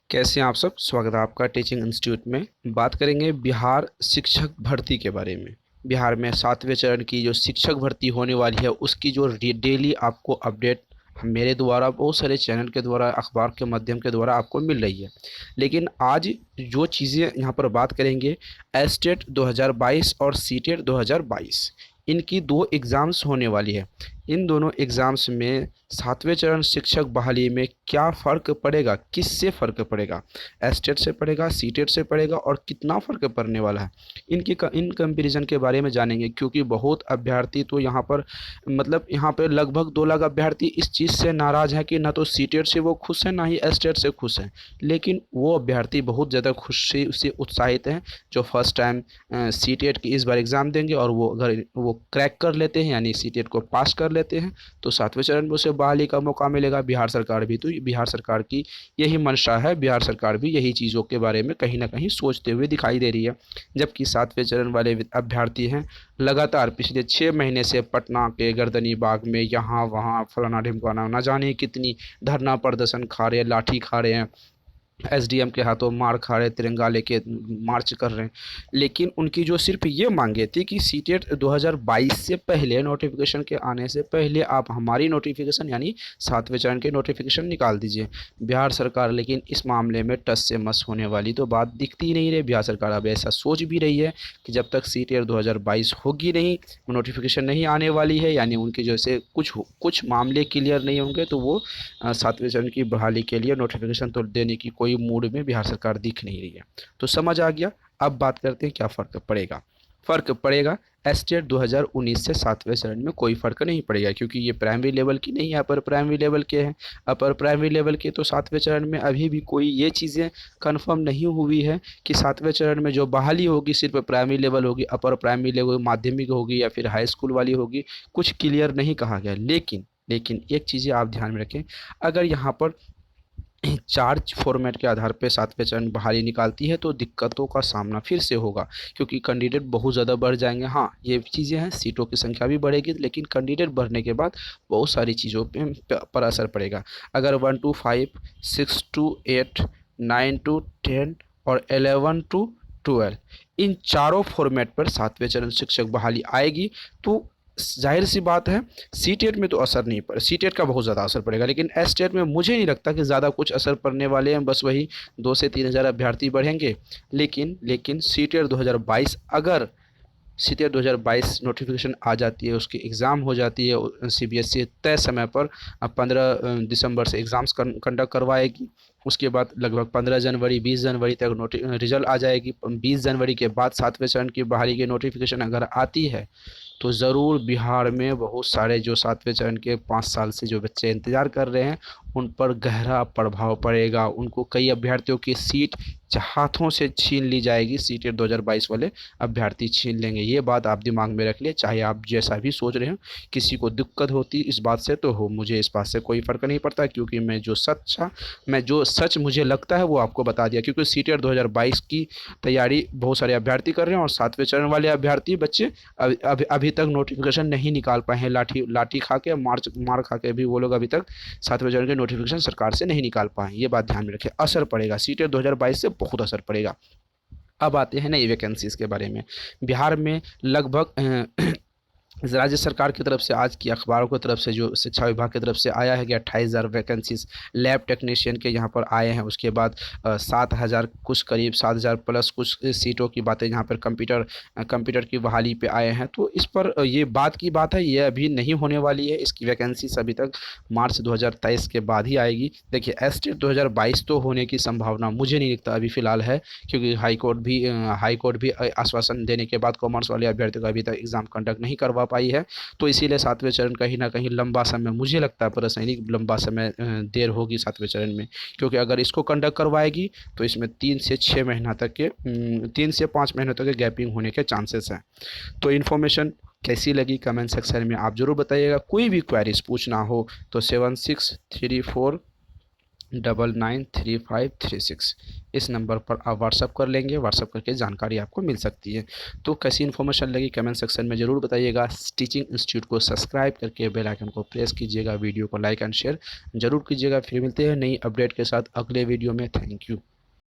कैसे हैं आप सब। स्वागत है आपका टीचिंग इंस्टीट्यूट में। बात करेंगे बिहार शिक्षक भर्ती के बारे में। बिहार में 7वें चरण की जो शिक्षक भर्ती होने वाली है उसकी जो डेली आपको अपडेट मेरे द्वारा बहुत सारे चैनल के द्वारा अखबार के माध्यम के द्वारा आपको मिल रही है। लेकिन आज जो चीज़ें यहाँ पर बात करेंगे, एस्टेट 2022 और सीटेट 2022, इनकी दो एग्ज़ाम्स होने वाली है। इन दोनों एग्ज़ाम्स में 7वें चरण शिक्षक बहाली में क्या फ़र्क पड़ेगा, किससे फ़र्क पड़ेगा, एस्टेट से पड़ेगा, सीटेट से पड़ेगा और कितना फ़र्क पड़ने वाला है, इन कंपैरिजन के बारे में जानेंगे। क्योंकि बहुत अभ्यर्थी तो यहाँ पर यहाँ पे लगभग 2 लाख अभ्यर्थी इस चीज़ से नाराज़ हैं कि ना तो सीटेट से वो खुश हैं ना ही एस्टेट से खुश हैं। लेकिन वो अभ्यर्थी बहुत ज़्यादा खुशी से उत्साहित हैं जो फर्स्ट टाइम सीटेट की इस बार एग्ज़ाम देंगे, और वो अगर वो क्रैक कर लेते हैं यानी सीटेट को पास कर लेते हैं तो 7वें चरण में उसे बहाली का मौका मिलेगा। बिहार सरकार भी, तो बिहार सरकार की यही मंशा है, बिहार सरकार भी यही चीज़ों के बारे में कहीं ना कहीं सोचते हुए दिखाई दे रही है। जबकि 7वें चरण वाले अभ्यर्थी हैं लगातार पिछले 6 महीने से पटना के गर्दनी बाग में यहाँ वहाँ फलाना ढिमकाना न जाने कितनी धरना प्रदर्शन खा रहे हैं, लाठी खा रहे हैं, एसडीएम के हाथों मार खा रहे, तिरंगा लेके मार्च कर रहे हैं। लेकिन उनकी जो सिर्फ ये मांगे थी कि सीटेट 2022 से पहले, नोटिफिकेशन के आने से पहले आप हमारी नोटिफिकेशन यानी 7वें चरण के नोटिफिकेशन निकाल दीजिए। बिहार सरकार लेकिन इस मामले में टस से मस होने वाली तो बात दिखती ही नहीं रही। बिहार सरकार अब ऐसा सोच भी रही है कि जब तक सीटेट 2022 होगी नहीं, नोटिफिकेशन नहीं आने वाली है, यानी उनके जैसे कुछ मामले क्लियर नहीं होंगे, तो वो 7वें चरण की बहाली के लिए नोटिफिकेशन तो देने की कोई मूड में बिहार सरकार दिख नहीं रही है। तो समझ आ गया। अब बात करते हैं क्या फ़र्क पड़ेगा। फ़र्क पड़ेगा एस्टेट 2019 से 7वें चरण में कोई फ़र्क नहीं पड़ेगा, क्योंकि ये प्राइमरी लेवल की नहीं है, अपर प्राइमरी लेवल के हैं। अपर प्राइमरी लेवल के तो 7वें चरण में अभी भी कोई ये चीज़ें कंफर्म नहीं हुई है कि 7वें चरण में जो बहाली होगी सिर्फ प्राइमरी लेवल होगी, अपर प्राइमरी लेवल माध्यमिक होगी या फिर हाई स्कूल वाली होगी, कुछ क्लियर नहीं कहा गया। लेकिन एक चीज़ें आप ध्यान में रखें, अगर यहाँ पर चार्ज फॉर्मेट के आधार पे 7वें चरण बहाली निकालती है तो दिक्कतों का सामना फिर से होगा, क्योंकि कैंडिडेट बहुत ज़्यादा बढ़ जाएंगे। हाँ, ये चीज़ें हैं, सीटों की संख्या भी बढ़ेगी, लेकिन कैंडिडेट बढ़ने के बाद बहुत सारी चीज़ों पर असर पड़ेगा। अगर 1 to 5, 6 to 8, 9 to 10 और 11 to 12, इन चारों फॉर्मेट पर 7वें चरण शिक्षक बहाली आएगी तो जाहिर सी बात है सीटेट में तो असर नहीं पड़े, सीटेट का बहुत ज़्यादा असर पड़ेगा, लेकिन एस्टेट में मुझे नहीं लगता कि ज़्यादा कुछ असर पड़ने वाले हैं। बस वही 2 से 3 हज़ार अभ्यर्थी बढ़ेंगे। लेकिन सीटेट 2022, अगर सीटेट 2022 नोटिफिकेशन आ जाती है, उसकी एग्ज़ाम हो जाती है, सीबीएसई तय समय पर 15 दिसंबर से एग्ज़ाम्स कंडक्ट करवाएगी। उसके बाद लगभग 15 जनवरी 20 जनवरी तक रिजल्ट आ जाएगी। 20 जनवरी के बाद 7वें चरण की बहाली की नोटिफिकेशन अगर आती है तो ज़रूर बिहार में बहुत सारे जो 7वें चरण के 5 साल से जो बच्चे इंतज़ार कर रहे हैं उन पर गहरा प्रभाव पड़ेगा। उनको कई अभ्यर्थियों की सीट हाथों से छीन ली जाएगी, सीटेट 2022 वाले अभ्यर्थी छीन लेंगे। ये बात आप दिमाग में रख लिए, चाहे आप जैसा भी सोच रहे हो। किसी को दिक्कत होती इस बात से तो हो, मुझे इस बात से कोई फ़र्क नहीं पड़ता, क्योंकि मैं जो सच मुझे लगता है वो आपको बता दिया। क्योंकि सीटेट 2022 की तैयारी बहुत सारे अभ्यर्थी कर रहे हैं और 7वें चरण वाले अभ्यर्थी बच्चे अभी तक नोटिफिकेशन नहीं निकाल पाए हैं। लाठी खा के मार खा के भी वो लोग अभी तक 7वें चरण के नोटिफिकेशन सरकार से नहीं निकाल पाए। ये बात ध्यान में रखें, असर पड़ेगा, सीटेट 2022 से बहुत असर पड़ेगा। अब आते हैं नई वैकेंसीज़ के बारे में। बिहार में लगभग राज्य सरकार की तरफ से, आज की अखबारों की तरफ से, जो शिक्षा विभाग की तरफ से आया है कि 28,000 वैकेंसीज लैब टेक्नीशियन के यहाँ पर आए हैं। उसके बाद 7,000 कुछ, करीब 7,000 प्लस कुछ सीटों की बातें यहाँ पर कंप्यूटर की बहाली पे आए हैं। तो इस पर ये बात की बात है, ये अभी नहीं होने वाली है। इसकी वैकेंसीज अभी तक मार्च 2023 के बाद ही आएगी। देखिए एस्टेट 2022 तो होने की संभावना मुझे नहीं दिखता अभी फ़िलहाल है, क्योंकि हाई कोर्ट भी आश्वासन देने के बाद कॉमर्स वाले अभ्यर्थियों का अभी तक एग्ज़ाम कंडक्ट नहीं करवा पाई है। तो इसीलिए 7वें चरण कहीं ना कहीं लंबा समय, मुझे लगता है पर्सनली लंबा समय देर होगी 7वें चरण में, क्योंकि अगर इसको कंडक्ट करवाएगी तो इसमें 3 से 5 महीनों तक के गैपिंग होने के चांसेस हैं। तो इन्फॉर्मेशन कैसी लगी कमेंट सेक्शन में आप ज़रूर बताइएगा। कोई भी क्वेरीज पूछना हो तो 7634 993536। इस नंबर पर आप व्हाट्सअप कर लेंगे, व्हाट्सअप करके जानकारी आपको मिल सकती है। तो कैसी इन्फॉर्मेशन लगी कमेंट सेक्शन में ज़रूर बताइएगा। टीचिंग इंस्टीट्यूट को सब्सक्राइब करके बेल आइकन को प्रेस कीजिएगा, वीडियो को लाइक एंड शेयर जरूर कीजिएगा। फिर मिलते हैं नई अपडेट के साथ अगले वीडियो में। Thank you.